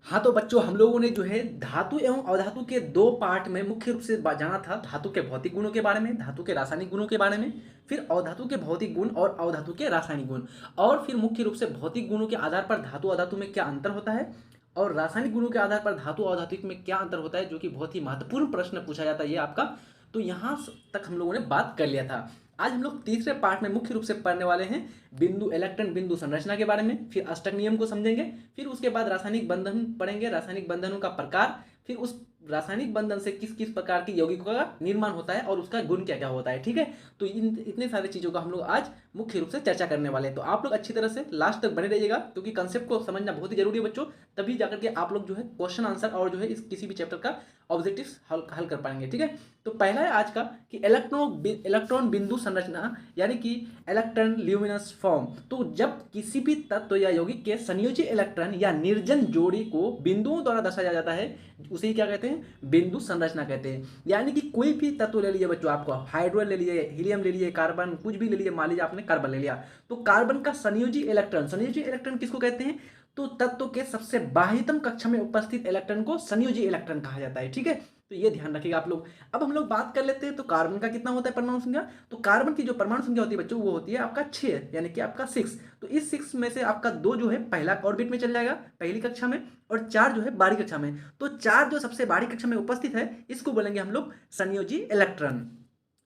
हाँ, तो बच्चों हम लोगों ने जो है धातु एवं अधातु के 2 पार्ट में मुख्य रूप से जाना था। धातु के भौतिक गुणों के बारे में, धातु के रासायनिक गुणों के बारे में, फिर अधातु के भौतिक गुण और अधातु के रासायनिक गुण, और फिर मुख्य रूप से भौतिक गुणों के आधार पर धातु अधातु में क्या अंतर होता है और रासायनिक गुणों के आधार पर धातु अधातु में क्या अंतर होता है, जो कि बहुत ही महत्वपूर्ण प्रश्न पूछा जाता है ये आपका। तो यहाँ तक हम लोगों ने बात कर लिया था। आज हम लोग तीसरे पार्ट में मुख्य रूप से पढ़ने वाले हैं बिंदु इलेक्ट्रॉन बिंदु संरचना के बारे में, फिर अष्टक नियम को समझेंगे, फिर उसके बाद रासायनिक बंधन पढ़ेंगे, रासायनिक बंधनों का प्रकार, फिर उस रासायनिक बंधन से किस किस प्रकार की यौगिकों का निर्माण होता है और उसका गुण क्या क्या होता है। ठीक है, तो इन इतने सारी चीज़ों का हम लोग आज मुख्य रूप से चर्चा करने वाले हैं। तो आप लोग अच्छी तरह से लास्ट तक बने रहिएगा, क्योंकि कंसेप्ट को समझना बहुत ही जरूरी है बच्चों। तभी जाकर के आप लोग जो है क्वेश्चन आंसर और जो है इस किसी भी चैप्टर का ऑब्जेक्टिव्स हल कर पाएंगे। ठीक है, तो पहला है आज का कि इलेक्ट्रॉन बिंदु संरचना, यानी कि इलेक्ट्रॉन ल्यूमिनस फॉर्म। तो जब किसी भी तत्व या यौगिक के संयोजी इलेक्ट्रॉन या निर्जन जोड़ी को बिंदुओं द्वारा दर्शाया जाता है, उसे ही क्या कहते हैं, बिंदु संरचना कहते हैं। यानी कि कोई भी तत्व ले लीजिए बच्चों, आपको हाइड्रोजन ले लीजिए, हीलियम ले लीजिए, कार्बन, कुछ भी ले लीजिए, मान लीजिए आपने कार्बन ले लिया, तो कार्बन का संयोजी इलेक्ट्रॉन किसको कहते हैं, तो तत्व के सबसे बाह्यतम कक्षा में उपस्थित इलेक्ट्रॉन को संयोजी इलेक्ट्रॉन कहा जाता है। ठीक है, तो ये ध्यान रखिएगा आप लोग। अब हम लोग बात कर लेते हैं तो कार्बन का कितना होता है परमाणु संख्या। तो कार्बन की जो परमाणु संख्या होती है बच्चों, वो होती है आपका 6, यानी कि आपका 6। तो इस 6 में से आपका 2 जो है पहला ऑर्बिट में चल जाएगा, पहली कक्षा में, और 4 जो है बारी कक्षा में। तो 4 जो सबसे बारी कक्षा में उपस्थित है, इसको बोलेंगे हम लोग संयोजी इलेक्ट्रॉन।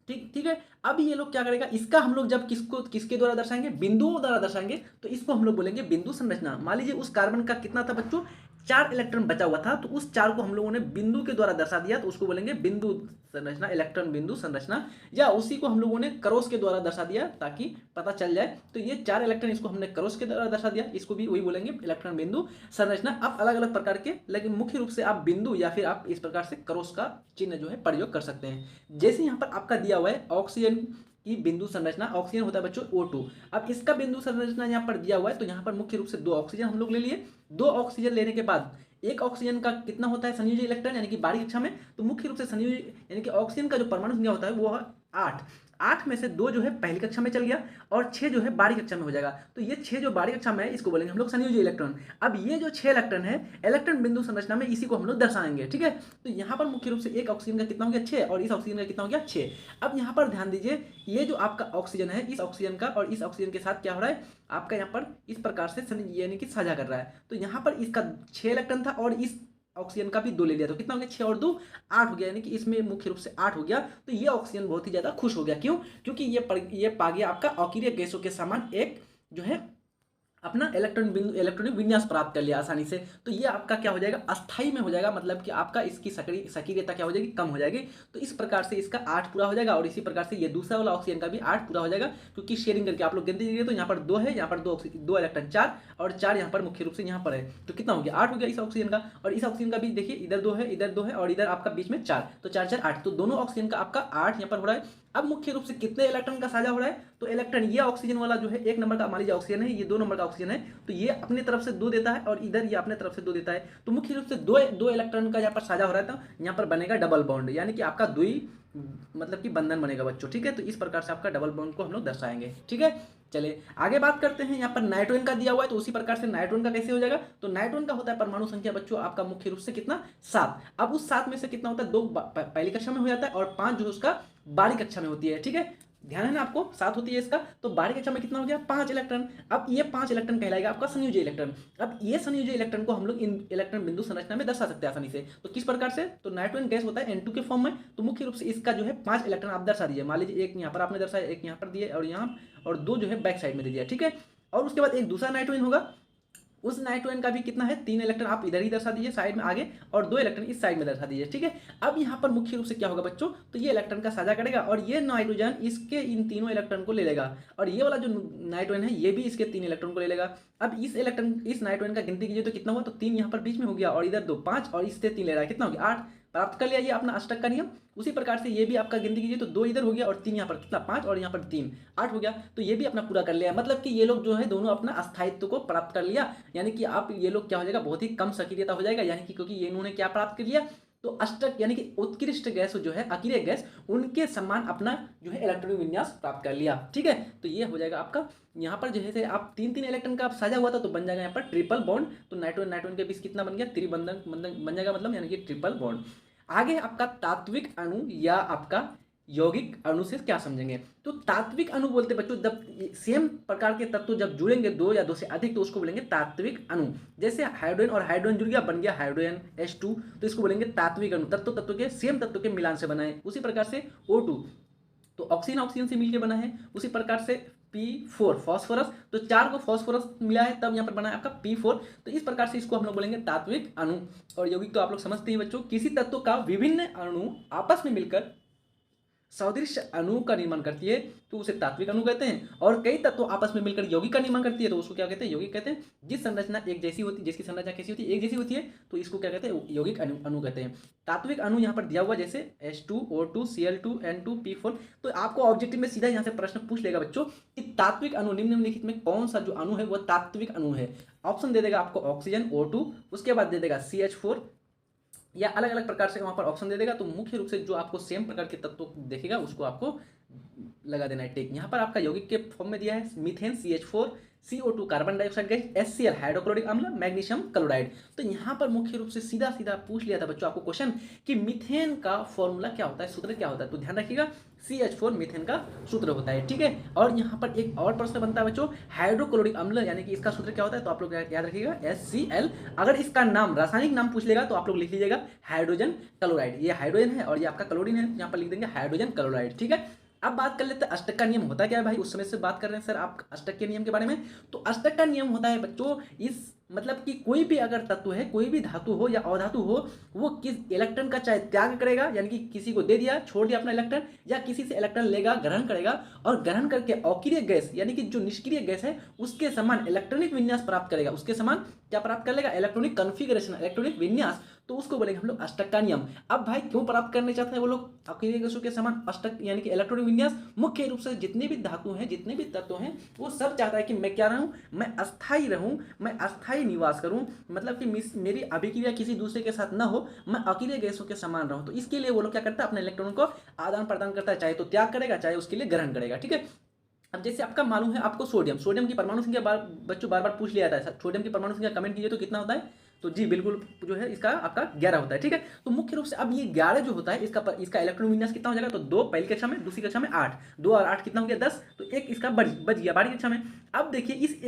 ठीक ठीक है। अब ये लोग क्या करेगा, इसका हम लोग जब किसके द्वारा दर्शाएंगे, बिंदुओं द्वारा दर्शाएंगे, तो इसको हम लोग बोलेंगे बिंदु संरचना। मान लीजिए उस कार्बन का कितना था बच्चों, 4 इलेक्ट्रॉन बचा हुआ था, तो उस 4 को हम लोगों ने बिंदु के द्वारा दर्शा दिया, तो उसको बोलेंगे बिंदु संरचना, इलेक्ट्रॉन बिंदु संरचना। या उसी को हम लोगों ने क्रॉस के द्वारा दर्शा दिया ताकि पता चल जाए, तो ये 4 इलेक्ट्रॉन, इसको हमने क्रॉस के द्वारा दर्शा दिया, इसको भी वही बोलेंगे इलेक्ट्रॉन बिंदु संरचना। अब अलग अलग प्रकार के, लेकिन मुख्य रूप से आप बिंदु या फिर आप इस प्रकार से क्रॉस का चिन्ह जो है प्रयोग कर सकते हैं। जैसे यहाँ पर आपका दिया हुआ है ऑक्सीजन की बिंदु संरचना, ऑक्सीजन होता है बच्चों O2। अब इसका बिंदु संरचना यहाँ पर दिया हुआ है, तो यहाँ पर मुख्य रूप से 2 ऑक्सीजन हम लोग ले लिए। 2 ऑक्सीजन लेने के बाद एक ऑक्सीजन का कितना होता है संयोजी इलेक्ट्रॉन, यानी कि बारी कक्षा में, तो मुख्य रूप से संयोजी यानी कि ऑक्सीजन का जो परमाणु संख्या होता है वो है 8। 8 में से 2 जो है पहली कक्षा में चल गया और 6 जो है बारी कक्षा में हो जाएगा। तो ये 6 जो बारी कक्षा में है, इसको बोलेंगे हम लोग संयोजी इलेक्ट्रॉन। अब ये जो 6 इलेक्ट्रॉन है इलेक्ट्रॉन बिंदु संरचना में, इसी को हम लोग दर्शाएंगे। ठीक है, तो यहाँ पर मुख्य रूप से एक ऑक्सीजन का कितना हो गया 6, और इस ऑक्सीजन का कितना हो गया 6। अब यहाँ पर ध्यान दीजिए, ये जो आपका ऑक्सीजन है, इस ऑक्सीजन का और इस ऑक्सीजन के साथ क्या हो रहा है, आपका यहाँ पर इस प्रकार से यानी कि साझा कर रहा है। तो यहाँ पर इसका 6 इलेक्ट्रॉन था और इस ऑक्सीजन का भी 2 ले लिया, तो कितना हो गया 6 और 2 8 हो गया, यानी कि इसमें मुख्य रूप से 8 हो गया। तो ये ऑक्सीजन बहुत ही ज्यादा खुश हो गया, क्यों, क्योंकि ये पा गया आपका अकीय गैसों के समान एक जो है अपना इलेक्ट्रॉनिक विन्यास प्राप्त कर लिया आसानी से। तो ये आपका क्या हो जाएगा, अस्थाई में हो जाएगा, मतलब कि आपका इसकी सक्रियता क्या हो जाएगी, कम हो जाएगी। तो इस प्रकार से इसका 8 पूरा हो जाएगा, और इसी प्रकार से ये दूसरा वाला ऑक्सीजन का भी 8 पूरा हो जाएगा, क्योंकि शेयरिंग करके आप लोग गिनते जाइए। तो यहाँ पर 2 है, यहाँ पर 2 इलेक्ट्रॉन 4, और 4 यहाँ पर मुख्य रूप से यहाँ पर है, तो कितना हो गया 8 हो गया इस ऑक्सीजन का। और इस ऑक्सीजन का भी देखिए, इधर 2 है, इधर 2 है, और इधर आपका बीच में 4, तो 4 4 8, तो दोनों ऑक्सीजन का आपका 8 यहाँ पर हो रहा है। अब मुख्य रूप से कितने इलेक्ट्रॉन का साझा हो रहा है, तो इलेक्ट्रॉन ये ऑक्सीजन वाला जो है 1 नंबर का मान लीजिए ऑक्सीजन है, ये 2 नंबर का ऑक्सीजन है, तो ये अपने तरफ से 2 देता है और इधर ये अपने तरफ से 2 देता है। तो मुख्य रूप से दो इलेक्ट्रॉन का यहाँ पर साझा हो रहा है, तो यहाँ पर बनेगा डबल बॉन्ड, यानी कि आपका द्वि मतलब कि बंधन बनेगा बच्चों। ठीक है, तो इस प्रकार से आपका डबल बॉन्ड को हम लोग दर्शाएंगे। ठीक है, चलिए आगे बात करते हैं। यहाँ पर नाइट्रोजन का दिया हुआ है, तो उसी प्रकार से नाइट्रोजन का कैसे हो जाएगा, तो नाइट्रोजन का होता है परमाणु संख्या बच्चों आपका मुख्य रूप से कितना 7। अब उस 7 में से कितना होता है, 2 पहली कक्षा में हो जाता है और 5 जो है उसका बारी कक्षा में होती है। ठीक है, ध्यान है ना आपको, 7 होती है इसका, तो बारी कक्षा में कितना हो गया 5 इलेक्ट्रॉन। अब ये 5 इलेक्ट्रॉन कहलाएगा आपका संयोजी इलेक्ट्रॉन। अब ये संयोजी इलेक्ट्रॉन को हम लोग इन इलेक्ट्रॉन बिंदु संरचना में दर्शा सकते हैं आसानी से। तो किस प्रकार से, तो नाइट्रोजन गैस होता है N2 के फॉर्म में, तो मुख्य रूप से इसका जो है 5 इलेक्ट्रॉन आप दर्शा दीजिए। मान लीजिए एक यहाँ पर आपने दर्शाया, एक यहाँ पर दिए, और यहाँ और 2 जो है बैक साइड में दे दिया। ठीक है, और उसके बाद एक दूसरा नाइट्रोजन होगा, उस नाइट्रोजन का भी कितना है 3 इलेक्ट्रॉन आप इधर ही दर्शा दीजिए साइड में आगे, और 2 इलेक्ट्रॉन इस साइड में दर्शा दीजिए। ठीक है, अब यहाँ पर मुख्य रूप से क्या होगा बच्चों, तो ये इलेक्ट्रॉन का साझा करेगा और ये नाइट्रोजन इसके इन तीनों इलेक्ट्रॉन को ले लेगा, और ये वाला जो नाइट्रोजन है ये भी इसके 3 इलेक्ट्रॉन को ले लेगा। अब इस नाइट्रोजन का गिनती कीजिए तो कितना हुआ, तो 3 यहाँ पर बीच में हो गया, और इधर 2 5, और इससे 3 ले रहा है, कितना हो गया 8 प्राप्त कर लिया, ये अपना अष्टक का नियम। उसी प्रकार से ये भी आपका गिनती कीजिए तो 2 इधर हो गया और 3 यहाँ पर, कितना 5, और यहाँ पर 3 8 हो गया। तो ये भी अपना पूरा कर लिया, मतलब कि ये लोग जो है दोनों अपना अस्थायित्व को प्राप्त कर लिया, यानी कि आप ये लोग क्या हो जाएगा, बहुत ही कम सक्रियता हो जाएगा, यानी कि क्योंकि ये इन्होंने क्या प्राप्त कर लिया, तो अष्टक यानी कि उत्कृष्ट गैस जो है, अक्रिय गैस, उनके समान अपना जो है इलेक्ट्रॉनिक विन्यास प्राप्त कर लिया। ठीक है, तो ये हो जाएगा आपका यहाँ पर जो है आप 3-3 इलेक्ट्रॉन का आप साझा हुआ था तो बन जाएगा यहाँ पर ट्रिपल बॉन्ड। तो नाइट्रोजन नाइट्रोजन के बीच कितना बन गया, त्रिबंधन बंधन बन जाएगा, मतलब यानी कि ट्रिपल बॉन्ड। आगे आपका तात्विक अणु या आपका यौगिक अणु से क्या समझेंगे। तो तात्विक अणु बोलते बच्चों जब सेम प्रकार के तत्व जब जुड़ेंगे दो या दो से अधिक तो उसको बोलेंगे तात्विक अणु। जैसे हाइड्रोजन और हाइड्रोजन जुड़ गया, बन गया हाइड्रोजन H2, तो इसको बोलेंगे तात्विक अणु। तत्व तत्व के सेम तत्व के मिलान से बना है। उसी प्रकार से O2 तो ऑक्सीजन ऑक्सीजन से मिलकर बना है। उसी प्रकार से P4 फॉस्फोरस, तो 4 को फॉस्फोरस मिला है तब यहाँ पर बना है आपका P4। तो इस प्रकार से इसको हम लोग बोलेंगे तात्विक अणु। और यौगिक तो आप लोग समझते हैं बच्चों, किसी तत्व का विभिन्न अणु आपस में मिलकर सदृश अणु का निर्माण करती है तो उसे तात्विक अणु कहते हैं। और कई तत्व आपस में मिलकर यौगिक का निर्माण करती है तो उसको क्या कहते हैं, यौगिक कहते हैं। जिस संरचना एक जैसी होती है, जिसकी संरचना कैसी होती है, एक जैसी होती है, तो इसको क्या कहते हैं, यौगिक अणु कहते हैं। तात्विक अणु यहाँ पर दिया हुआ जैसे H2 O2 Cl2 N2 P4। तो आपको ऑब्जेक्टिव में सीधा यहाँ से प्रश्न पूछ लेगा बच्चों कि तात्विक अणु निम्नलिखित में कौन सा जो अणु है वह तात्विक अणु है। ऑप्शन दे देगा आपको ऑक्सीजन O2, उसके बाद दे देगा CH4 या अलग अलग प्रकार से वहां पर ऑप्शन दे देगा। तो मुख्य रूप से जो आपको सेम प्रकार के तत्व देखेगा उसको आपको लगा देना है टिक। यहाँ पर आपका यौगिक के फॉर्म में दिया है methane CH4, CO2 carbon dioxide gas, HCl hydrochloric अम्ल, मैग्नीशियम क्लोराइड। तो यहाँ पर मुख्य रूप से सीधा सीधा पूछ लिया था बच्चों आपको क्वेश्चन कि मीथेन का फॉर्मूला क्या होता है, सूत्र क्या होता है। तो ध्यान रखिएगा CH4 मीथेन का सूत्र होता है। ठीक है, और यहाँ पर एक और प्रश्न बनता है बच्चों, हाइड्रोक्लोरिक अम्ल यानी कि इसका सूत्र क्या होता है। तो आप लोग याद रखिएगा HCl। अगर इसका नाम रासायनिक नाम पूछ लेगा तो आप लोग लिख लीजिएगा हाइड्रोजन क्लोराइड। ये हाइड्रोजन है और ये आपका क्लोरीन है, यहाँ पर लिख देंगे हाइड्रोजन क्लोराइड। ठीक है, अब बात कर लेते हैं अष्टक का नियम होता क्या है भाई। उस समय से बात कर रहे हैं सर आप अष्टक के नियम के बारे में। तो अष्टक का नियम होता है बच्चों, इस मतलब कि कोई भी अगर तत्व है, कोई भी धातु हो या अधातु हो, वो किस इलेक्ट्रॉन का चाहे त्याग करेगा, यानी कि किसी को दे दिया छोड़ दिया अपना इलेक्ट्रॉन, या किसी से इलेक्ट्रॉन लेगा ग्रहण करेगा और ग्रहण करके अक्रिय गैस यानी कि जो निष्क्रिय गैस है उसके समान इलेक्ट्रॉनिक विन्यास प्राप्त करेगा। उसके समान क्या प्राप्त कर लेगा, इलेक्ट्रॉनिक कॉन्फ़िगरेशन, इलेक्ट्रॉनिक विन्यास। तो उसको बोलेंगे हम लोग अष्टक का नियम। अब भाई क्यों प्राप्त करने चाहते हैं वो लोग अक्रिय गैसों के समान अष्टक यानी कि इलेक्ट्रॉनिक विन्यास। मुख्य रूप से जितने भी धातु हैं, जितने भी तत्व हैं, वो सब चाहता है कि मैं क्या रहूं, मैं अस्थाई रहूं, मैं अस्थाई निवास करूं, मतलब कि मेरी अभिक्रिया किसी दूसरे के साथ ना हो, मैं अक्रिय गैसों के समान रहूं। तो इसके लिए वो लोग क्या करता है, अपने इलेक्ट्रॉन को आदान प्रदान करता है, चाहे तो त्याग करेगा चाहे उसके लिए ग्रहण करेगा। ठीक है, अब जैसे आपका मालूम है आपको सोडियम की परमाणु संख्या बच्चों बार बार पूछ लिया था। सोडियम की परमाणु संख्या कमेंट कीजिए तो कितना होता है। तो जी बिल्कुल जो है इसका आपका 11 होता है। ठीक है, तो मुख्य रूप से अब ये 11 जो होता है इसका इलेक्ट्रॉन विन्यास कितना हो जाएगा। तो 2 पहली कक्षा में, दूसरी कक्षा में 8, 2 और 8 कितना हो गया 10, तो एक इसका बच गया बारहवीं कक्षा में। अब देखिए इस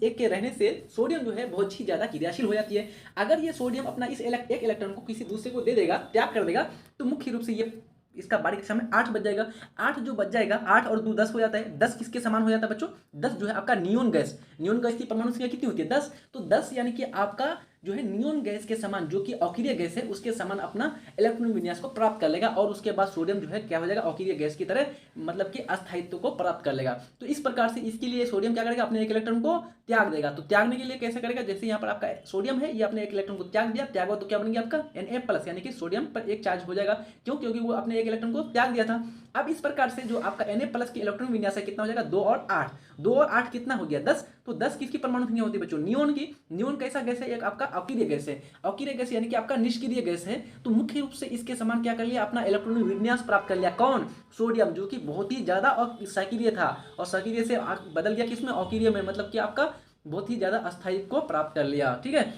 एक के रहने से सोडियम जो है बहुत ही ज्यादा क्रियाशील हो जाती है। अगर ये सोडियम अपना इस एक इलेक्ट्रॉन को किसी दूसरे को दे देगा, त्याग कर देगा, तो मुख्य रूप से ये इसका बारहवीं कक्षा में 8 बच जाएगा। 8 जो बच जाएगा, 8 और 2 10 हो जाता है। 10 किसके समान हो जाता है बच्चों, 10 जो है आपका नियोन गैस की परमाणु संख्या कितनी होती है 10। तो 10 यानी कि आपका जो है नियोन गैस के समान, जो कि अक्रिय गैस है, उसके समान अपना इलेक्ट्रॉनिक विन्यास को प्राप्त कर लेगा। और उसके बाद सोडियम जो है क्या हो जाएगा, अक्रिय गैस की तरह मतलब कि अस्थायित्व को प्राप्त कर लेगा। तो इस प्रकार से इसके लिए सोडियम क्या करेगा, अपने एक इलेक्ट्रॉन को त्याग देगा। तो त्यागने के लिए कैसे करेगा, जैसे यहाँ पर आपका सोडियम है, ये अपने एक इलेक्ट्रॉन को त्याग दिया, त्यागा तो क्या बन गया आपका Na+, यानी कि सोडियम पर एक चार्ज हो जाएगा। क्योंकि वो अपने एक इलेक्ट्रॉन को त्याग दिया था। अब इस प्रकार से जो आपका Na+ की इलेक्ट्रॉन विन्यास है कितना हो जाएगा, 2 और 8, 2 और 8 कितना हो गया 10। तो 10 किसकी परमाणु संख्या होती है बच्चों, नियोन की। नियोन कैसा गैस है, एक आपका अक्रिय गैस है। अक्रिय गैस यानी कि आपका निष्क्रिय गैस है। तो मुख्य रूप से इसके समान क्या कर लिया, अपना इलेक्ट्रॉनिक विन्यास प्राप्त कर लिया। कौन, सोडियम, जो कि बहुत ही ज्यादा सक्रिय था और सक्रिय से बदल गया किसमें, अक्रिय में, मतलब कि आपका बहुत ही ज्यादा अस्थायित्व को प्राप्त कर लिया। ठीक है,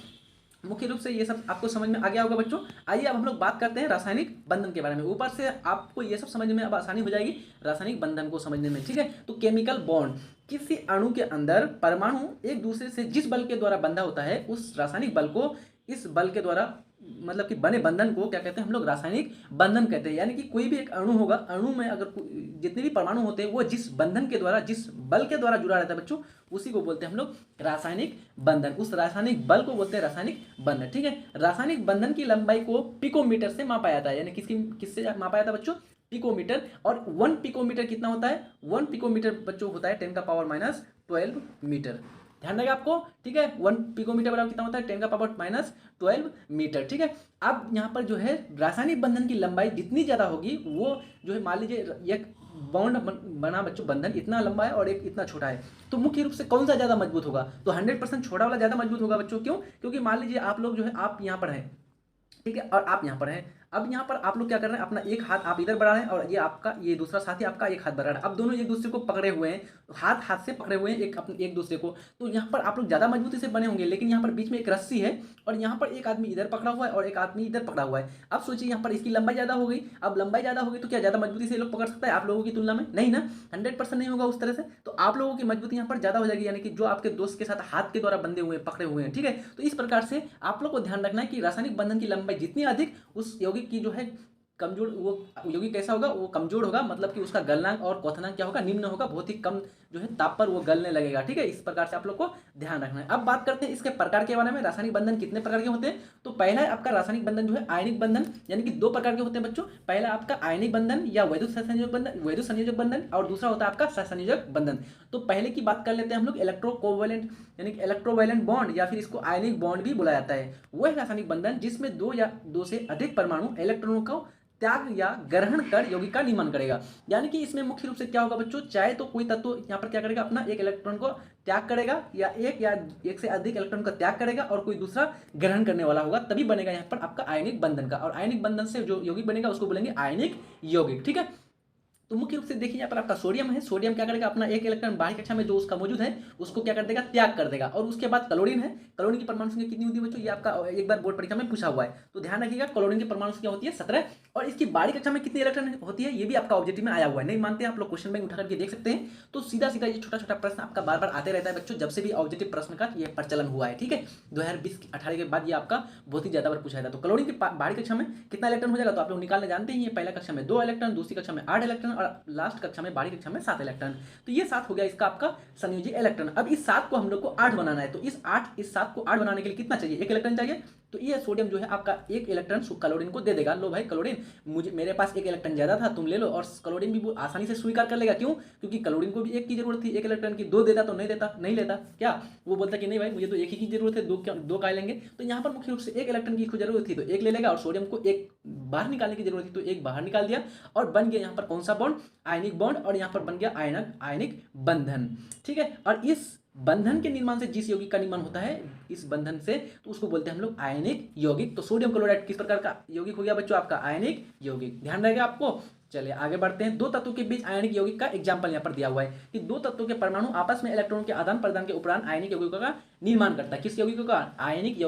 मुख्य रूप से ये सब आपको समझ में आ गया होगा बच्चों। आइए अब हम लोग बात करते हैं रासायनिक बंधन के बारे में। ऊपर से आपको ये सब समझ में अब आसानी हो जाएगी रासायनिक बंधन को समझने में। ठीक है, तो केमिकल बॉन्ड, किसी अणु के अंदर परमाणु एक दूसरे से जिस बल के द्वारा बंधा होता है, उस रासायनिक बल को, इस बल के द्वारा मतलब कि बने बंधन को क्या कहते हैं हम लोग, रासायनिक बंधन कहते हैं। यानी कि कोई भी एक अणु होगा, अणु में अगर जितने भी परमाणु होते हैं वो जिस बंधन के द्वारा, जिस बल के द्वारा जुड़ा रहता है बच्चों, उसी को बोलते हैं हम लोग रासायनिक बंधन। उस रासायनिक बल को बोलते हैं रासायनिक बंधन। ठीक है, रासायनिक बंधन की लंबाई को पिकोमीटर से मापा जाता है। यानी किससे मापा जाता है बच्चों, पिकोमीटर। और 1 पिकोमीटर कितना होता है, 1 पिकोमीटर बच्चों होता है 10⁻⁻12 मीटर। ध्यान रखेगा आपको। ठीक है, 1 पिकोमीटर बराबर कितना होता है, 10⁻⁻12 मीटर। ठीक है, अब यहाँ पर जो है रासायनिक बंधन की लंबाई जितनी ज्यादा होगी, वो जो है मान लीजिए एक बॉन्ड बना बच्चों, बंधन इतना लंबा है और एक इतना छोटा है, तो मुख्य रूप से कौन सा ज्यादा मजबूत होगा, तो 100% छोटा वाला ज्यादा मजबूत होगा बच्चों। क्यों, क्योंकि मान लीजिए आप लोग जो है आप यहाँ पर हैं, ठीक है, और आप यहाँ पर हैं। अब यहाँ पर आप लोग क्या कर रहे हैं, अपना एक हाथ आप इधर बढ़ा रहे हैं और ये आपका ये दूसरा साथी आपका एक हाथ बढ़ा रहा है। अब दोनों एक दूसरे को पकड़े हुए हैं, हाथ हाथ से पकड़े हुए हैं एक अपने एक दूसरे को। तो यहाँ पर आप लोग ज़्यादा मजबूती से बने होंगे, लेकिन यहाँ पर बीच में एक रस्सी है और यहाँ पर एक आदमी इधर पकड़ा हुआ है और एक आदमी इधर पकड़ा हुआ है। अब सोचिए यहाँ पर इसकी लंबाई ज़्यादा हो गई। अब लंबाई ज़्यादा होगी तो क्या ज़्यादा मजबूती से ये लोग पकड़ सकता है आप लोगों की तुलना में? नहीं ना, 100% नहीं होगा उस तरह से। तो आप लोगों की मजबूती यहाँ पर ज़्यादा हो जाएगी, यानी कि जो आपके दोस्त के साथ हाथ के द्वारा बंधे हुए हैं, पकड़े हुए हैं। ठीक है, तो इस प्रकार से आप लोग को ध्यान रखना है कि रासायनिक बंधन की लंबाई जितनी अधिक, उस यौगिक की जो है कमजोर, वो यौगिक कैसा होगा, वो कमजोर होगा, मतलब कि उसका गलनांक और क्वथनांक क्या होगा, निम्न होगा, बहुत ही कम जो है ताप पर वो गलने लगेगा। ठीक है, इस प्रकार से आप लोग को ध्यान रखना है। अब बात करते हैं इसके प्रकार के बारे में। रासायनिक बंधन कितने प्रकार के होते हैं? तो पहला है आपका रासायनिक बंधन जो है आयनिक बंधन, यानी कि दो प्रकार के होते हैं बच्चों। पहला आपका आयनिक बंधन या वैद्युत सहसंयोजक बंधन, वैद्युत संयोजक बंधन, और दूसरा होता है आपका सहसंयोजक बंधन। तो पहले की बात कर लेते हैं हम लोग, इलेक्ट्रोकोवेलेंट यानी कि इलेक्ट्रोवैलेंट बॉन्ड, या फिर इसको आयनिक बॉन्ड भी बुलाया जाता है। वह रासायनिक बंधन जिसमें दो या दो से अधिक परमाणु इलेक्ट्रॉनों को त्याग या ग्रहण कर यौगिक का निर्माण करेगा। यानी कि इसमें मुख्य रूप से क्या होगा बच्चों, चाहे तो कोई तत्व यहाँ पर क्या करेगा, अपना एक इलेक्ट्रॉन को त्याग करेगा, या एक से अधिक इलेक्ट्रॉन का त्याग करेगा और कोई दूसरा ग्रहण करने वाला होगा, तभी बनेगा यहाँ पर आपका आयनिक बंधन का। और आयनिक बंधन से जो यौगिक बनेगा उसको बोलेंगे आयनिक यौगिक। ठीक है, तो मुख्य रूप से देखिए यहाँ पर आपका सोडियम है। सोडियम क्या करेगा, अपना एक इलेक्ट्रॉन बाहरी कक्षा में जो उसका मौजूद है उसको क्या कर देगा, त्याग कर देगा। और उसके बाद क्लोरीन है। क्लोरीन की परमाणु संख्या कितनी होती है बच्चों, ये आपका एक बार बोर्ड परीक्षा में पूछा हुआ है, तो ध्यान रखिएगा। क्लोरीन की परमाणु संख्या होती है 17 और इसकी बाहरी कक्षा में कितनी इलेक्ट्रॉन होती है, ये भी आपका ऑब्जेक्टिव में आया हुआ है। नहीं मानते आप लोग क्वेश्चन बैंक उठा करके देख सकते हैं। तो सीधा सीधा ये छोटा छोटा प्रश्न आपका बार बार आते रहता है बच्चों, जब से भी ऑब्जेक्टिव प्रश्न का ये प्रचलन हुआ है। ठीक है, 2020-18 के बाद ये आपका बहुत ही ज्यादा बार पूछा जाता है। तो क्लोरीन की बाहरी कक्षा में कितना इलेक्ट्रॉन हो जाएगा, तो आप लोग निकालने जानते ही हैं। पहला कक्षा में 2 इलेक्ट्रॉन, दूसरी कक्षा में 8 इलेक्ट्रॉन और लास्ट कक्षा में बाहरी कक्षा में 7 इलेक्ट्रॉन। तो ये 7 हो गया इसका आपका संयोजी इलेक्ट्रॉन। अब इस 7 को हम लोग को 8 बनाना है, तो इस 7 को 8 बनाने के लिए कितना चाहिए, 1 इलेक्ट्रॉन चाहिए। तो ये सोडियम जो है आपका 1 इलेक्ट्रॉन क्लोरीन को दे देगा। लो भाई क्लोरीन, मेरे पास 1 इलेक्ट्रॉन ज्यादा था, तुम ले लो। और क्लोरीन भी आसानी से स्वीकार कर लेगा। क्यों? क्योंकि क्लोरीन को भी 1 की जरूरत थी, 1 इलेक्ट्रॉन की। 2 देता तो नहीं लेता क्या? वो बोलता कि नहीं भाई मुझे तो 1 ही की जरूरत है, 2 का लेंगे। तो यहाँ पर मुख्य रूप से 1 इलेक्ट्रॉन की जरूरत थी तो 1 ले लेगा, और सोडियम को 1 बाहर निकालने की जरूरत थी तो 1 बाहर निकाल दिया, और बन गया यहाँ पर कौन सा बॉन्ड, आयनिक बॉन्ड। और यहाँ पर बन गया आयनिक बंधन। ठीक है, और इस बंधन के निर्माण से जिस यौगिक का निर्माण होता है इस बंधन से, तो उसको बोलते हैं हम लोग आयनिक यौगिक। तो सोडियम क्लोराइड किस प्रकार का यौगिक हो गया बच्चों, आपका आयनिक यौगिक। ध्यान रहेगा आपको। चलिए आगे बढ़ते हैं। दो तत्वों के बीच आयनिक यौगिक का एग्जांपल यहाँ पर दिया हुआ है कि दो तत्वों के परमाणु आपस में इलेक्ट्रॉन के आदान प्रदान के उपरांत आयनिक यौगिकों का निर्माण करता है। किस यौगिकों का? आयनिक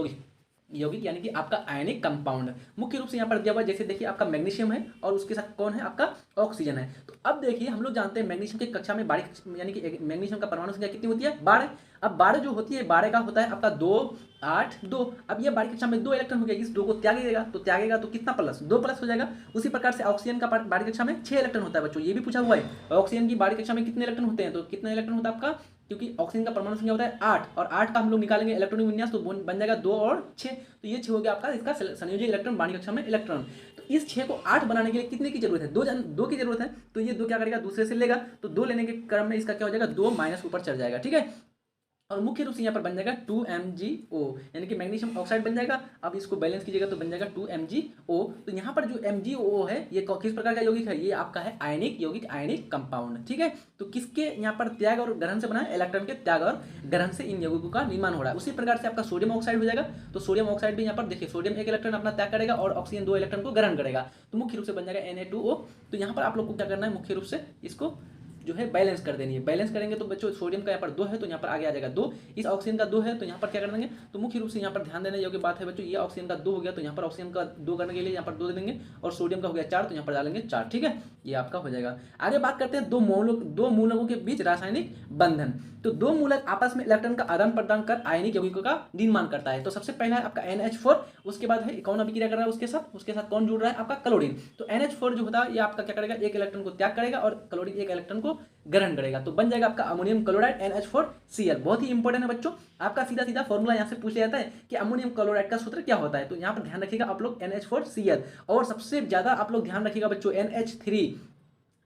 यौगिक यानी कि आपका आयनिक कंपाउंड। मुख्य रूप से यहाँ पर दिया हुआ है, जैसे देखिए आपका मैग्नीशियम है और उसके साथ कौन है, आपका ऑक्सीजन है। तो अब देखिए हम लोग जानते हैं मैग्नीशियम की कक्षा में बारह, यानी कि मैग्नीशियम का परमाणु संख्या कितनी होती है, 12। अब 12 जो होती है, 12 का होता है आपका 2 8 2। अब ये बारह कक्षा में 2 इलेक्ट्रॉन हो गया, इस 2 को त्यागेगा तो कितना प्लस, 2 प्लस हो जाएगा। उसी प्रकार से ऑक्सीजन का बारह कक्षा में 6 इलेक्ट्रॉन होता है बच्चों, ये भी पूछा हुआ है। ऑक्सीजन की बारह कक्षा में कितने इलेक्ट्रॉन होते हैं, तो कितना इलेक्ट्रॉन होता है आपका, क्योंकि ऑक्सीजन का परमाणु संख्या होता है 8 और 8 का हम लोग निकालेंगे इलेक्ट्रॉनिक विन्यास तो बन जाएगा 2 और 6। तो ये 6 हो गया आपका इसका संयोजी इलेक्ट्रॉन, बारहवीं कक्षा में इलेक्ट्रॉन। तो इस 6 को 8 बनाने के लिए कितने की जरूरत है, 2 की जरूरत है। तो ये 2 क्या करेगा, दूसरे से लेगा, तो 2 लेने के क्रम में इसका क्या हो जाएगा, 2 माइनस ऊपर चढ़ जाएगा। ठीक है, और मुख्य रूप से यहाँ पर बन जाएगा 2MgO, यानी कि मैग्नीशियम ऑक्साइड बन जाएगा। अब इसको बैलेंस कीजिएगा तो बन जाएगा 2MgO। तो यहाँ पर जो MgO है ये किस प्रकार का यौगिक है, ये आपका है आयनिक यौगिक, आयनिक कंपाउंड। ठीक है, तो किसके यहाँ पर त्याग और ग्रहण से बना है, इलेक्ट्रॉन के त्याग और ग्रहण से इन यौगिकों का निर्माण हो रहा है। उसी प्रकार से आपका सोडियम ऑक्साइड हो जाएगा। तो सोडियम ऑक्साइड भी यहाँ पर देखिए, सोडियम 1 इलेक्ट्रॉन अपना त्याग करेगा और ऑक्सीजन 2 इलेक्ट्रॉन को ग्रहण करेगा, तो मुख्य रूप से बन जाएगा Na2O। तो यहाँ पर आप लोग को क्या करना है, मुख्य रूप से इसको जो है बैलेंस कर देनी है। बैलेंस करेंगे तो बच्चों सोडियम का यहाँ पर 2 है तो यहाँ पर आगे आ जाएगा 2, इस ऑक्सीजन का 2 है तो यहाँ पर क्या कर देंगे। तो मुख्य रूप से यहाँ पर ध्यान देने योग्य बात है बच्चों, ये ऑक्सीजन का 2 हो गया तो यहाँ पर ऑक्सीजन का 2 करने के लिए यहाँ पर 2 दे देंगे, और सोडियम का हो गया 4 तो यहाँ पर डालेंगे 4। ठीक है, ये आपका हो जाएगा। आगे बात करते हैं दो मूलकों के बीच रासायनिक बंधन। तो दो मूलक आपस में इलेक्ट्रॉन का आदान प्रदान कर आयनिक यौगिकों का निर्माण करता है। तो सबसे पहला है आपका NH4, उसके बाद है कौन अभिक्रिया कर रहा है उसके साथ कौन जुड़ रहा है, आपका क्लोरीन। तो NH4 जो होता है ये आपका क्या करेगा, 1 इलेक्ट्रॉन को त्याग करेगा और क्लोरीन 1 इलेक्ट्रॉन को ग्रहण करेगा, तो बन जाएगा आपका अमोनियम क्लोराइड NH4Cl। बहुत ही इंपॉर्टेंट है बच्चों, आपका सीधा सीधा फॉर्मूला यहाँ से पूछा जाता है कि अमोनियम क्लोराइड का सूत्र क्या होता है। तो यहाँ पर ध्यान रखिएगा आप लोग NH4Cl, और सबसे ज्यादा आप लोग ध्यान रखिएगा बच्चों NH3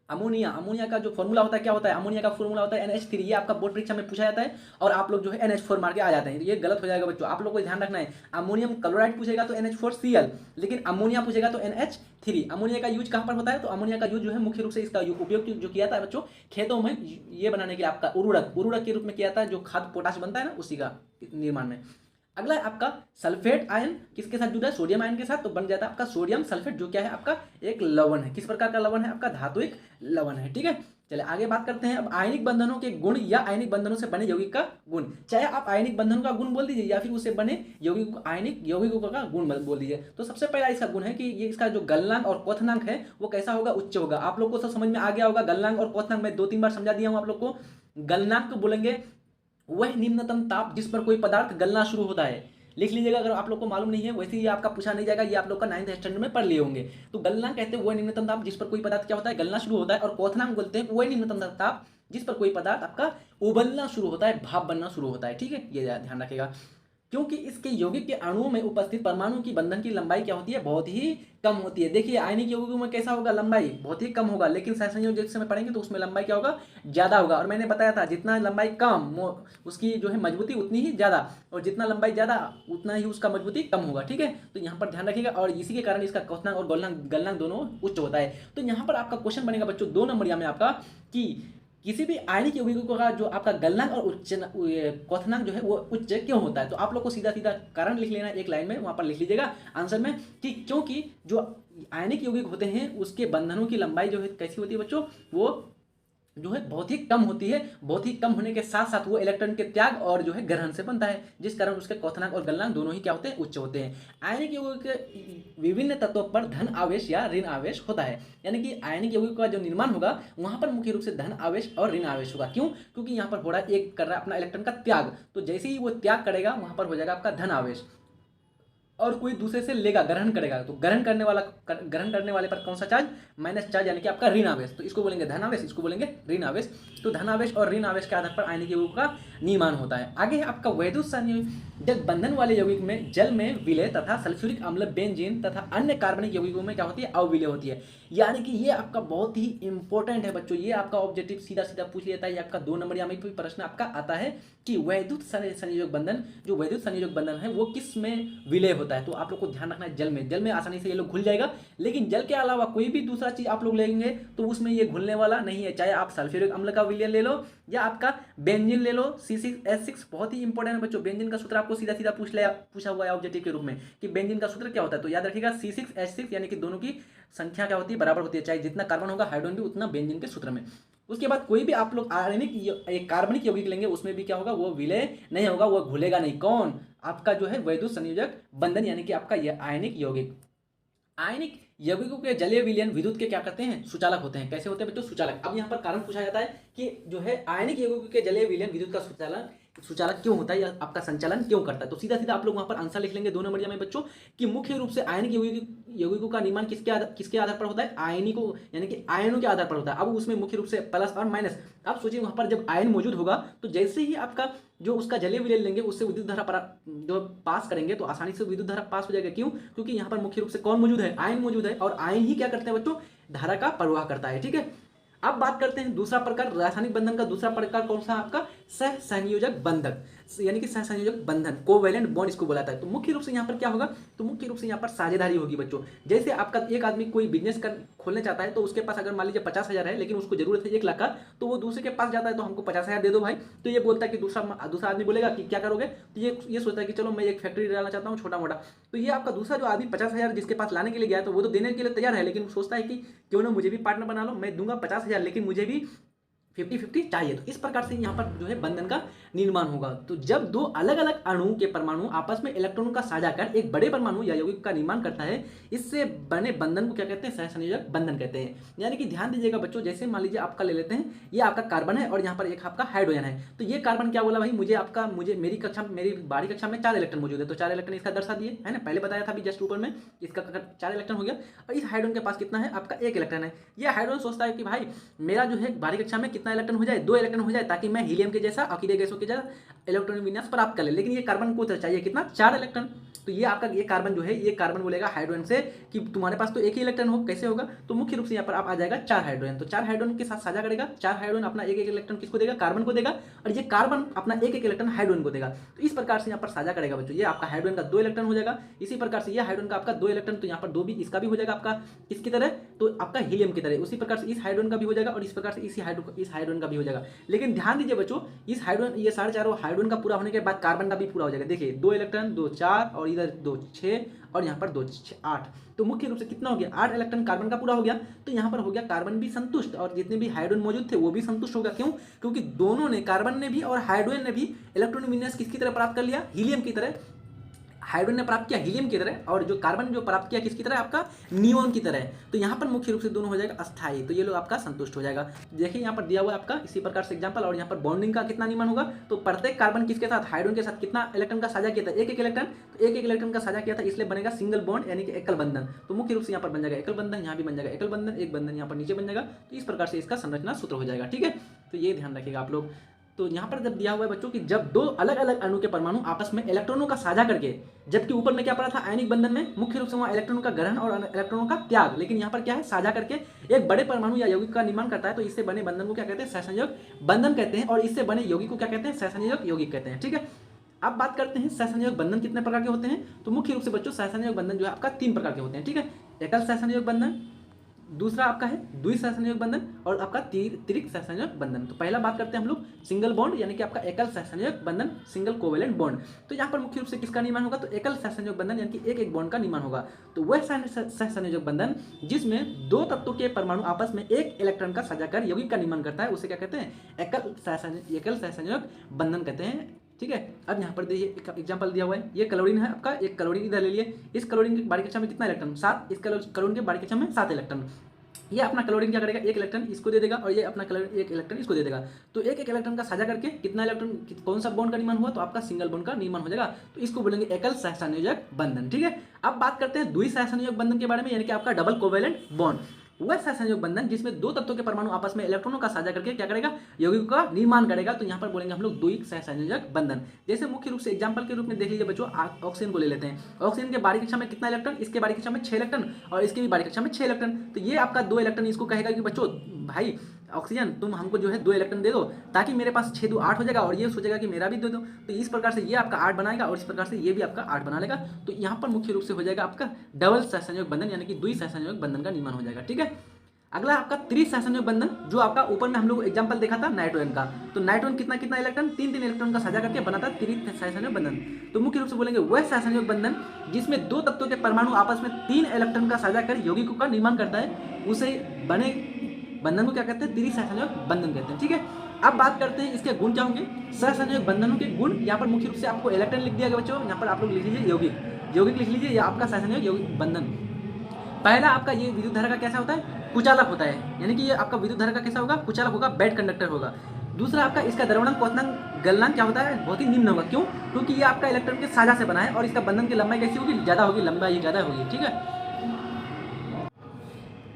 अमोनिया का जो फॉर्मूला होता है क्या होता है, अमोनिया का फॉर्मूला होता है NH3। ये आपका बोर्ड परीक्षा में पूछा जाता है और आप लोग जो है NH4 मार के आ जाते हैं, ये गलत हो जाएगा बच्चों। आप लोग को ध्यान रखना है, अमोनियम क्लोराइड पूछेगा तो NH4Cl, लेकिन अमोनिया पूछेगा तो NH3। अमोनिया का यूज कहाँ पर होता है, तो अमोनिया का यूज जो है मुख्य रूप से इसका उपयोग जो किया था बच्चों खेतों में ये बनाने के लिए, आपका उर्वरक के रूप में किया था, जो खाद पोटाश बनता है ना उसी का निर्माण में। अगला है आपका सल्फेट आयन, किसके साथ जुड़ा है, सोडियम आयन के साथ, तो बन जाता है आपका सोडियम सल्फेट, जो क्या है आपका एक लवण है। किस प्रकार का लवण है, आपका धात्विक लवण है। ठीक है, चलिए आगे बात करते हैं अब आयनिक बंधनों के गुण या आयनिक बंधनों से बने यौगिक का गुण। चाहे आप आयनिक बंधन का गुण बोल दीजिए या फिर उससे बने यौगिक आयनिक यौगिकों का गुण बोल दीजिए। तो सबसे पहला इसका गुण है कि ये इसका जो गलनांक और क्वथनांक है वो कैसा होगा, उच्च होगा। आप लोग को सब समझ में आ गया होगा, गलनांक और क्वथनांक मैं 2-3 बार समझा दिया हूं आप लोग को। गलनांक बोलेंगे वह निम्नतम ताप जिस पर कोई पदार्थ गलना शुरू होता है। लिख लीजिएगा, अगर आप लोग को मालूम नहीं है वैसे ये आपका पूछा नहीं जाएगा, ये आप लोग का 9th स्टैंडर्ड में पढ़ लिए होंगे। तो गलनांक कहते हैं वह निम्नतम ताप जिस पर कोई पदार्थ क्या होता है, गलना शुरू होता है, और क्वथनांक बोलते हैं वह निम्नतम ताप जिस पर कोई पदार्थ आपका उबलना शुरू होता है, भाप बनना शुरू होता है। ठीक है, ये ध्यान रखेगा। क्योंकि इसके यौगिक के अणुओं में उपस्थित परमाणु की बंधन की लंबाई क्या होती है, बहुत ही कम होती है। देखिए आयनिक यौगिकों में कैसा होगा, लंबाई बहुत ही कम होगा, लेकिन सहसंयोजक से में पढ़ेंगे तो उसमें लंबाई क्या होगा, ज्यादा होगा। और मैंने बताया था जितना लंबाई कम उसकी जो है मजबूती उतनी ही ज्यादा, और जितना लंबाई ज्यादा उतना ही उसका मजबूती कम होगा। ठीक है, तो यहाँ पर ध्यान रखिएगा, और इसी के कारण इसका क्वथनांक और गलनांक दोनों उच्च होता है। तो यहाँ पर आपका क्वेश्चन बनेगा बच्चों 2 नंबर में आपका कि किसी भी आयनिक यौगिकों का जो आपका गलनांक और उच्च क्वथनांक जो है वो उच्च क्यों होता है। तो आप लोग को सीधा सीधा कारण लिख लेना एक लाइन में, वहां पर लिख लीजिएगा आंसर में कि क्योंकि जो आयनिक यौगिक होते हैं उसके बंधनों की लंबाई जो है कैसी होती है बच्चों, वो जो है बहुत ही कम होती है। बहुत ही कम होने के साथ साथ वो इलेक्ट्रॉन के त्याग और जो है ग्रहण से बनता है, जिस कारण उसके क्वथनांक और गलनांक दोनों ही क्या होते हैं, उच्च होते हैं। आयनिक यौगिक के विभिन्न तत्वों पर धन आवेश या ऋण आवेश होता है, यानी कि आयनिक यौगिक का जो निर्माण होगा वहां पर मुख्य रूप से धन आवेश और ऋण आवेश होगा। क्यों, क्योंकि यहाँ पर हो रहा है एक कर रहा है अपना इलेक्ट्रॉन का त्याग, तो जैसे ही वो त्याग करेगा वहां पर हो जाएगा आपका धन आवेश, और कोई दूसरे से लेगा, ग्रहण करेगा, तो ग्रहण करने वाले पर कौन सा चार्ज, माइनस चार्ज, यानी कि आपका ऋण आवेश। तो इसको बोलेंगे धन आवेश, इसको बोलेंगे ऋण आवेश। तो धन आवेश और ऋण आवेश के आधार पर आयनिक यौगिकों का निर्माण होता है। आगे है आपका वैद्युत संयोजक बंधन वाले यौगिक में जल में विलय तथा सल्फ्यूरिक अम्ल, बेंजीन तथा अन्य कार्बनिक यौगिकों में क्या होती है, अविलय होती है। यानी कि ये आपका बहुत ही इंपॉर्टेंट है बच्चों, ये आपका ऑब्जेक्टिव सीधा सीधा पूछ लेता है। ये आपका 2 नंबर में कोई प्रश्न आपका आता है कि वैद्युत संयोजक बंधन, जो वैद्युत संयोजक बंधन है वो किस में विलय होता है। तो आप लोग को ध्यान रखना है जल में, जल में आसानी से ये लोग घुल जाएगा, लेकिन जल के अलावा कोई भी दूसरा चीज आप लोग लेंगे तो उसमें ये घुलने वाला नहीं है। चाहे आप सल्फ्यूरिक अम्ल का विलय ले लो या आपका बेंजीन ले लो, C6H6 बहुत ही इंपॉर्टेंट है बच्चों। बेंजीन का सूत्र आपको सीधा सीधा पूछा हुआ है ऑब्जेक्टिव के रूप में कि बेंजीन का सूत्र क्या होता है। तो याद रखिएगा C6H6, यानी कि दोनों की संख्या क्या होती है, बराबर होती है, चाहे जितना कार्बन होगा हाइड्रोजन भी उतना बेंजीन के सूत्र में। उसके बाद कोई भी आप लोग आयनिक कार्बनिक यौगिक लेंगे उसमें भी क्या होगा, वो विलय नहीं होगा, वो घुलेगा नहीं। कौन, आपका जो है वैद्युत संयोजक बंधन, यानी कि आपका यह आयनिक यौगिक। आयनिक यौगिकों के जलीय विलयन विद्युत के क्या करते हैं, सुचालक होते हैं। कैसे होते हैं बच्चों, सुचालक। अब यहाँ पर कारण पूछा जाता है कि जो है आयनिक यौगिकों के जलीय विलयन विद्युत का सुचालक क्यों होता है या आपका संचालन क्यों करता है। तो सीधा सीधा आप लोग वहां पर आंसर लिख लेंगे 2 नंबर में बच्चों कि मुख्य रूप से आयनिक यौगिकों का निर्माण किसके आधार पर होता है, आयनिकों यानी कि आयनों के आधार पर होता है। अब उसमें मुख्य रूप से प्लस और माइनस। आप सोचिए वहां पर जब आयन मौजूद होगा तो जैसे ही आपका जो उसका जलीय विलयन लेंगे उससे विद्युत धारा जो पास करेंगे तो आसानी से विद्युत धारा पास हो जाएगा। क्यों, क्योंकि यहाँ पर मुख्य रूप से कौन मौजूद है, आयन मौजूद है, और आयन ही क्या करते हैं बच्चों, धारा का प्रवाह करता है। ठीक है, अब बात करते हैं दूसरा प्रकार, रासायनिक बंधन का दूसरा प्रकार कौन सा, आपका सहसंयोजक बंधन, यानी कि सहसंयोजक बंधन, कोवैलेंट बॉन्ड इसको बुलाता है। तो मुख्य रूप से यहाँ पर क्या होगा, तो मुख्य रूप से यहाँ पर साझेदारी होगी बच्चों। जैसे आपका एक आदमी कोई बिजनेस खोलने चाहता है तो उसके पास अगर मान लीजिए 50,000 है लेकिन उसको जरूरत है 1 लाख का, तो वो दूसरे के पास जाता है तो हमको 50,000 दे दो भाई। तो ये बोलता है कि दूसरा आदमी बोलेगा कि क्या करोगे, तो ये सोचता है कि चलो मैं एक फैक्ट्री डालना चाहता हूँ छोटा मोटा। तो ये आपका दूसरा जो आदमी 50,000 जिसके पास लाने के लिए गया तो वो तो देने के लिए तैयार है, लेकिन सोचता है कि क्यों ना मुझे भी पार्टनर बना लो, मैं दूंगा 50,000 लेकिन मुझे भी 50-50 चाहिए। तो इस प्रकार से यहाँ पर जो है बंधन का निर्माण होगा। तो जब 2 अलग अलग अणु के परमाणु आपस में इलेक्ट्रॉनों का साझा कर एक बड़े परमाणु या यौगिक का निर्माण करता है, इससे बने बंधन को क्या कहते हैं, सहसंयोजक बंधन कहते हैं। यानी कि ध्यान दीजिएगा बच्चों, जैसे मान लीजिए आपका ले लेते हैं, ये आपका कार्बन है और यहाँ पर एक आपका हाइड्रोजन है। तो ये कार्बन क्या बोला भाई, मुझे मेरी बाहरी कक्षा में 4 इलेक्ट्रॉन मौजूद है, तो 4 इलेक्ट्रॉन इसका दर्शा दिए है ना, पहले बताया था अभी जस्ट ऊपर में, इसका 4 इलेक्ट्रॉन हो गया। और इस हाइड्रोजन के पास कितना है, आपका 1 इलेक्ट्रॉन है। ये हाइड्रोजन सोचता है कि भाई मेरा जो है बाहरी कक्षा में कितना इलेक्ट्रॉन हो जाए, 2 इलेक्ट्रॉन हो जाए, ताकि मैं हीलियम के जैसा अकेले गैसों के जैसा इलेक्ट्रॉनिक विन्यास प्राप्त कर ले। लेकिन ये कार्बन को चाहिए कितना, 4 इलेक्ट्रॉन। तो ये आपका ये कार्बन जो है, ये कार्बन बोलेगा हाइड्रोजन से कि तुम्हारे पास तो 1 ही इलेक्ट्रॉन हो, कैसे होगा, तो मुख्य रूप से यहाँ पर आप आ जाएगा 4 हाइड्रोजन। तो 4 हाइड्रोजन के साथ साझा करेगा, 4 हाइड्रोजन अपना 1-1 इलेक्ट्रॉन किसको देगा, कार्बन को देगा, और ये कार्बन अपना 1-1 इलेक्ट्रॉन हाइड्रोजन को देगा। तो इस प्रकार से यहाँ पर साझा करेगा बच्चों। ये आपका हाइड्रोजन का 2 इलेक्ट्रॉन हो जाएगा, इसी प्रकार से ये हाइड्रोजन का आपका 2 इलेक्ट्रॉन, तो यहाँ पर 2 भी इसका भी हो जाएगा आपका किसकी तरह, तो आपका हीलियम की तरह। उसी प्रकार से इस हाइड्रोजन का भी हो जाएगा और इस प्रकार से इस हाइड्रोजन का भी हो जाएगा। लेकिन ध्यान दीजिए बच्चों, इस हाइड्रोजन ये 4.5 हाइड्रोजन का पूरा होने के बाद कार्बन का भी पूरा हो जाएगा। देखिए 2 इलेक्ट्रॉन, 2 4 और इधर 2 6 और यहाँ पर 2 8, तो मुख्य रूप से कितना हो गया 8 इलेक्ट्रॉन कार्बन का पूरा हो गया। तो यहाँ पर हो गया कार्बन भी संतुष्ट और जितने भी हाइड्रोजन मौजूद थे वो भी संतुष्ट हो गया। क्यों? क्योंकि दोनों ने, कार्बन ने भी और हाइड्रोजन ने भी इलेक्ट्रॉन विन्यास किसकी तरह प्राप्त कर लिया, हीलियम की तरह। हाइड्रोजन ने प्राप्त किया हीलियम की तरह और जो कार्बन जो प्राप्त किया किसकी तरह, आपका नियोन की तरह। तो यहाँ पर मुख्य रूप से दोनों हो जाएगा अस्थायी, तो ये लोग आपका संतुष्ट हो जाएगा। देखिए यहाँ पर दिया हुआ है आपका इसी प्रकार से एग्जांपल, और यहाँ पर बॉन्डिंग का कितना नियमन होगा, तो प्रत्येक कार्बन किसके साथ, हाइड्रोजन के साथ कितना इलेक्ट्रॉन का साझा किया था, एक एक इलेक्ट्रॉन, तो एक एक इलेक्ट्रॉन का साझा किया था, इसलिए बनेगा सिंगल बॉन्ड यानी कि एकल बंधन। तो मुख्य रूप से यहाँ पर बन जाएगा एकल बंधन, यहाँ भी बन जाएगा एकल बंधन, एक बंधन यहाँ पर नीचे बन जाएगा। तो इस प्रकार से इसका संरचना सूत्र हो जाएगा। ठीक है, तो ये ध्यान रखिएगा आप लोग। तो यहाँ पर जब दिया हुआ है बच्चों कि जब दो अलग अलग अणु के परमाणु आपस में इलेक्ट्रॉनों का साझा करके, जबकि ऊपर में क्या पड़ा था आयनिक बंधन में मुख्य रूप से वहाँ इलेक्ट्रॉनों का ग्रहण और इलेक्ट्रॉनों का त्याग, लेकिन यहाँ पर क्या है साझा करके एक बड़े परमाणु या यौगिक का निर्माण करता है। तो इससे बने बंधन को क्या कहते हैं, सहसंयोग बंधन कहते हैं, और इससे बने यौगिक को क्या कहते हैं, सहसंयोग यौगिक कहते हैं। ठीक है, अब बात करते हैं सहसंयोग बंधन कितने प्रकार के होते हैं। तो मुख्य रूप से बच्चों सहसंयोग बंधन जो है आपका 3 प्रकार के होते हैं। ठीक है, एकल सहसंयोग बंधन, दूसरा आपका है द्विसहसंयोग बंधन, और आपका त्रिक सहसंयोग बंधन। तो पहला बात करते हैं हम लोग सिंगल बॉन्ड यानी कि आपका एकल सहसंयोग बंधन, सिंगल कोवेलेंट बॉन्ड। तो यहाँ पर मुख्य रूप से किसका निर्माण होगा, तो एकल सहसंयोग बंधन यानी कि एक एक बॉन्ड का निर्माण होगा। तो वह सहसंयोग बंधन जिसमें दो तत्वों के परमाणु आपस में एक इलेक्ट्रॉन का साझा कर यौगिक का निर्माण करता है, उसे क्या कहते हैं, एकल सहसंयोग बंधन कहते हैं। ठीक है, अब यहाँ पर देखिए एक एग्जांपल दिया हुआ है, ये क्लोरीन है आपका, एक क्लोरीन इधर ले लिए, इस क्लोरीन की बारीक कक्षा में कितना इलेक्ट्रॉन, 7, इस क्लोरीन के बारीक कक्षा में 7 इलेक्ट्रॉन। ये अपना क्लोरीन क्या करेगा, एक इलेक्ट्रॉन इसको दे देगा और ये अपना क्लोरीन एक इलेक्ट्रॉन इसको दे देगा। तो एक एक इलेक्ट्रॉन का साझा करके कितना इलेक्ट्रॉन, कौन सा बॉन्ड का निर्माण हुआ, तो आपका सिंगल बॉन्ड का निर्माण हो जाएगा। तो इसको बोलेंगे एकल सहसंयोजक बंधन। ठीक है, अब बात करते हैं द्विसहसंयोजक बंधन के बारे में, यानी कि आपका डबल कोवेलेंट बॉन्ड। वह सहसंयोग बंधन जिसमें दो तत्वों के परमाणु आपस में इलेक्ट्रॉनों का साझा करके क्या करेगा, यौगिक का निर्माण करेगा। तो यहाँ पर बोलेंगे हम लोग द्विक सहसंयोजक बंधन। जैसे मुख्य रूप से एग्जांपल के रूप में देख लीजिए बच्चों, ऑक्सीजन को ले लेते हैं। ऑक्सीजन के बारीक कक्षा में कितना इलेक्ट्रॉन, इसके बारीक कक्षा में 6 इलेक्ट्रॉन और इसके भी बारीक कक्षा में 6 इलेक्ट्रॉन। तो ये आपका 2 इलेक्ट्रॉन इसको कहेगा कि बच्चों भाई ऑक्सीजन तुम हमको जो है 2 इलेक्ट्रॉन दे दो, ताकि मेरे पास 6 2 8 हो जाएगा, और ये सोचेगा कि मेरा भी दे दो। तो इस प्रकार से ये आपका 8 बनाएगा और इस प्रकार से ये भी आपका 8 बना लेगा। तो यहाँ पर मुख्य रूप से हो जाएगा आपका डबल सहसंयोग बंधन यानी कि द्विसहसंयोग बंधन का निर्माण हो जाएगा। ठीक है, अगला आपका त्रिसहसंयोग बंधन, जो आपका ऊपर में हम लोग एग्जांपल देखा था नाइट्रोजन का। तो नाइट्रोजन कितना कितना इलेक्ट्रॉन, 3 3 इलेक्ट्रॉन का साझा करके बनाता है त्रिसहसंयोग बंधन। तो मुख्य रूप से बोलेंगे वह सहसंयोग बंधन जिसमें दो तत्वों के परमाणु आपस में 3 इलेक्ट्रॉन का साझा कर यौगिकों का निर्माण करता है, उसे बने बंधन को क्या कहते हैं, त्रिसहसंयोग बंधन कहते हैं। ठीक है, अब बात करते हैं इसके गुण क्या होंगे, सहसंयोग बंधनों के गुण। यहाँ पर मुख्य रूप से आपको इलेक्ट्रॉन लिख दिया गया बच्चों, यहाँ पर आप लोग लिख लीजिए यौगिक लिख लीजिए, या आपका सहसंयोग यौगिक बंधन। पहला आपका ये विद्युत धारा का कैसा होता है, कुचालक होता है, यानी कि ये आपका विद्युत धारा का कैसा होगा, कुचालक होगा, बैड कंडक्टर होगा। दूसरा आपका इसका द्रवणांक क्वथनांक गलनांक क्या होता है, बहुत ही निम्न होगा। क्यों? क्योंकि ये आपका इलेक्ट्रॉन के साझा से बना है और इसका बंधन की लंबाई कैसी होगी, ज्यादा होगी, लंबाई ज्यादा होगी। ठीक है,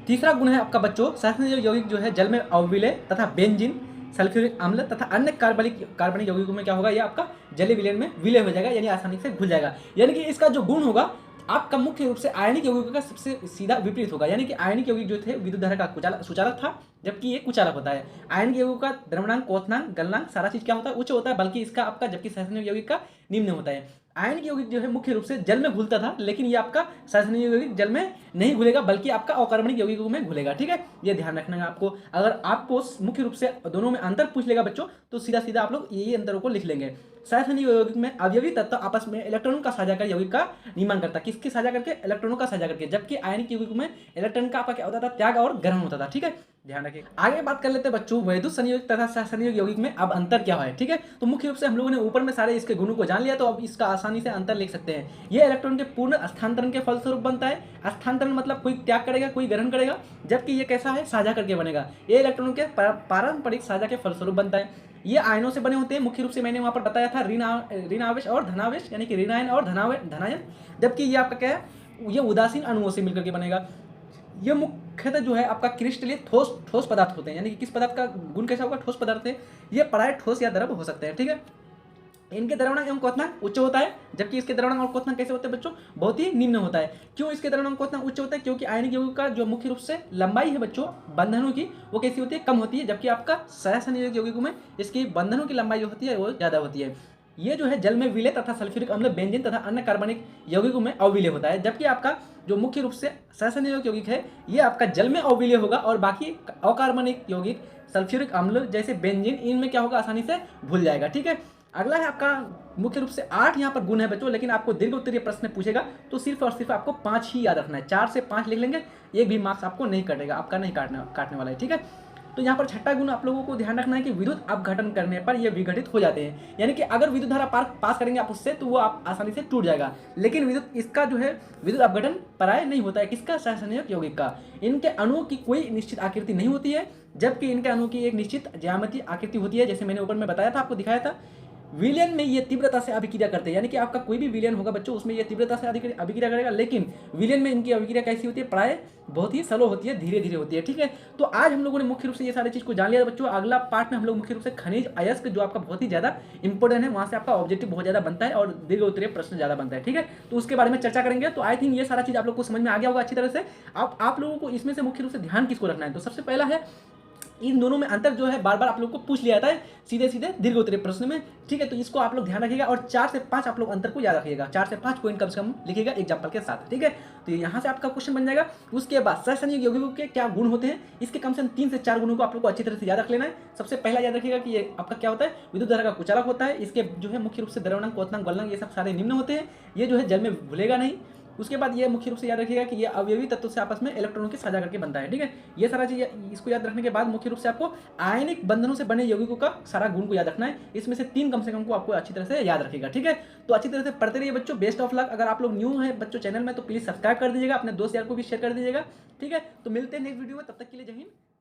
तीसरा गुण है आपका बच्चों, सहसंयोग यौगिक जो है जल में अविलय तथा बेंजीन, सल्फ्यूरिक अम्ल तथा अन्य कार्बनिक यौगिकों में क्या होगा, ये आपका जलीय विलयन में विलय हो जाएगा, यानी आसानी से घुल जाएगा। यानी कि इसका जो गुण होगा आपका मुख्य रूप से आयनिक यौगिकों का सबसे सीधा विपरीत होगा। यानी कि आयनिक यौगिक जो थे विद्युत धारा का सुचालक था, जबकि ये कुचालक होता है। आयनिक यौगिकों का द्रवणांक, क्वथनांक, गलनांक सारा चीज क्या होता है, उच्च होता है, बल्कि इसका आपका जबकि सहसंयोग यौगिक का निम्न होता है। आयनिक यौगिक जो है मुख्य रूप से जल में घुलता था, लेकिन ये आपका सहसंयोग यौगिक जल में नहीं घुलेगा, बल्कि आपका अकार्बनिक यौगिकों में घुलेगा। ठीक है, ये ध्यान रखना है आपको। अगर आपको मुख्य रूप से दोनों में अंतर पूछ लेगा बच्चों, तो सीधा सीधा आप लोग यही अंतरों को लिख लेंगे। सहसंयोग यौगिक में अवयवी तत्व आपस में इलेक्ट्रॉनों का साझा कर यौगिक का निर्माण करता है, किसके साझा करके, इलेक्ट्रॉनों का साझा करके, जबकि आयनिक यौगिक में इलेक्ट्रॉन का आपका क्या होता था, त्याग और ग्रहण होता था। ठीक है, ध्यान रखिए। आगे बात कर लेते हैं बच्चों वैद्युत संयोग तथा सहसंयोग यौगिक में अब अंतर क्या है। ठीक है, तो मुख्य रूप से हम लोगों ने ऊपर में सारे इसके गुणों को जान लिया, तो अब इसका आसानी से अंतर लिख सकते हैं। ये इलेक्ट्रॉन के पूर्ण स्थानांतरण के फलस्वरूप बनता है। स्थानांतरण मतलब कोई त्याग करेगा, कोई ग्रहण करेगा, जबकि ये कैसा है, साझा करके बनेगा। ये इलेक्ट्रॉनों के पारंपरिक साझा के फलस्वरूप बनता है। ये आयनों से बने होते हैं। मुख्य रूप से मैंने वहां पर बताया था ऋण आवेश और धनावेश, यानी कि ऋणायन और धनायन, जबकि ये आपका क्या है, ये उदासीन अणुओं से मिलकर के बनेगा। ये मुख्यतः जो है आपका क्रिस्टलीय ठोस पदार्थ होते हैं, यानी कि किस पदार्थ का गुण कैसा होगा, ठोस पदार्थ है। ये प्राय ठोस या द्रव हो सकते हैं। ठीक है, इनके द्रवणांक एवं क्वथनांक उच्च होता है, जबकि इसके द्रवणांक और क्वथनांक कैसे होते हैं बच्चों, बहुत ही निम्न होता है। क्यों इसके द्रवणांक क्वथनांक उच्च होता है, क्योंकि आयनिक यौगिक का जो मुख्य रूप से लंबाई है बच्चों बंधनों की, वो कैसी होती है, कम होती है, जबकि आपका सहसंयोग यौगिकों में इसकी बंधनों की लंबाई जो होती है वो ज्यादा होती है। ये जो है जल में विलय तथा सल्फ्यूरिक अम्ल, बेंजीन तथा अन्य कार्बनिक यौगिकों में अविलय होता है, जबकि आपका जो मुख्य रूप से सहसंयोग यौगिक है ये आपका जल में अविलय होगा, और बाकी अकार्बनिक यौगिक सल्फ्यूरिक अम्ल जैसे बेंजीन, इनमें क्या होगा, आसानी से भूल जाएगा। ठीक है, अगला है आपका मुख्य रूप से 8 यहाँ पर गुण है बच्चों, लेकिन आपको दीर्घ उत्तरीय प्रश्न पूछेगा तो सिर्फ और सिर्फ आपको 5 ही याद रखना है। 4 से 5 लिख लेंगे, एक भी मार्क्स आपको नहीं कटेगा, आपका नहीं काटने वाला है, ठीक है। तो यहाँ पर छठा गुण आप लोगों को ध्यान रखना है कि विद्युत अपघटन करने पर ये विघटित हो जाते हैं, यानी कि अगर विद्युत धारा पास करेंगे आप उससे तो वो आप आसानी से टूट जाएगा, लेकिन विद्युत इसका जो है विद्युत अपघटन प्राय नहीं होता है। किसका? सहसंयोजक यौगिक का। इनके अणुओं की कोई निश्चित आकृति नहीं होती है, जबकि इनके अणु की एक निश्चित ज्यामितीय आकृति होती है, जैसे मैंने ऊपर में बताया था, आपको दिखाया था। विलयन में ये तीव्रता से अभिक्रिया करते हैं, यानी कि आपका कोई भी विलयन होगा बच्चों उसमें ये तीव्रता से अभिक्रिया करेगा, लेकिन विलयन में इनकी अभिक्रिया कैसी होती है? प्राय बहुत ही स्लो होती है, धीरे धीरे होती है, ठीक है। तो आज हम लोगों ने मुख्य रूप से ये सारी चीज को जान लिया बच्चों। अगला पार्ट में हम लोग मुख्य रूप से खनिज अयस्क जो आपका बहुत ही ज्यादा इंपॉर्टेंट है, वहां से आपका ऑब्जेक्टिव बहुत ज्यादा बनता है और दीर्घ उत्तरीय प्रश्न ज्यादा बनता है, ठीक है। तो उसके बारे में चर्चा करेंगे। तो आई थिंक ये सारा चीज आप लोग को समझ में आ गया होगा अच्छी तरह से। आप लोगों को इसमें से मुख्य रूप से ध्यान किसको रखना है? तो सबसे पहला है इन दोनों में अंतर जो है बार बार आप लोग को पूछ लिया जाता है सीधे सीधे दीर्घ उत्तरीय प्रश्न में, ठीक है। तो इसको आप लोग ध्यान रखिएगा और 4 से 5 आप लोग अंतर को याद रखिएगा, 4 से 5 पॉइंट कम से कम लिखिएगा एग्जाम्पल के साथ, ठीक है। तो यहाँ से आपका क्वेश्चन बन जाएगा। उसके बाद सहसंयोजक यौगिकों के क्या गुण होते हैं, इसके कम से कम 3 से 4 गुणों को आप लोग को अच्छी तरह से याद रख लेना है। सबसे पहला याद रखिएगा कि ये आपका क्या होता है? विद्युत धारा का कुचालक होता है। इसके जो है मुख्य रूप से द्रवणांक, क्वथनांक, गलनांक ये सब सारे निम्न होते हैं। ये जो है जल में घुलेगा नहीं। उसके बाद ये मुख्य रूप से याद रखिएगा कि ये अवयवी तत्वों से आपस में इलेक्ट्रॉनों की साझा करके बनता है, ठीक है। ये सारा चीज इसको याद रखने के बाद मुख्य रूप से आपको आयनिक बंधनों से बने यौगिकों का सारा गुण को याद रखना है। इसमें से 3 कम से कम को आपको अच्छी तरह से याद रखिएगा, ठीक है। तो अच्छी तरह से पढ़ते रहिए बच्चों। Best of luck. अगर आप लोग न्यू हैं बच्चों चैनल में तो प्लीज सब्सक्राइब कर दीजिएगा, अपने दोस्त यार को भी शेयर कर दीजिएगा, ठीक है। तो मिलते हैं नेक्स्ट वीडियो में, तब तक के लिए जय हिंद।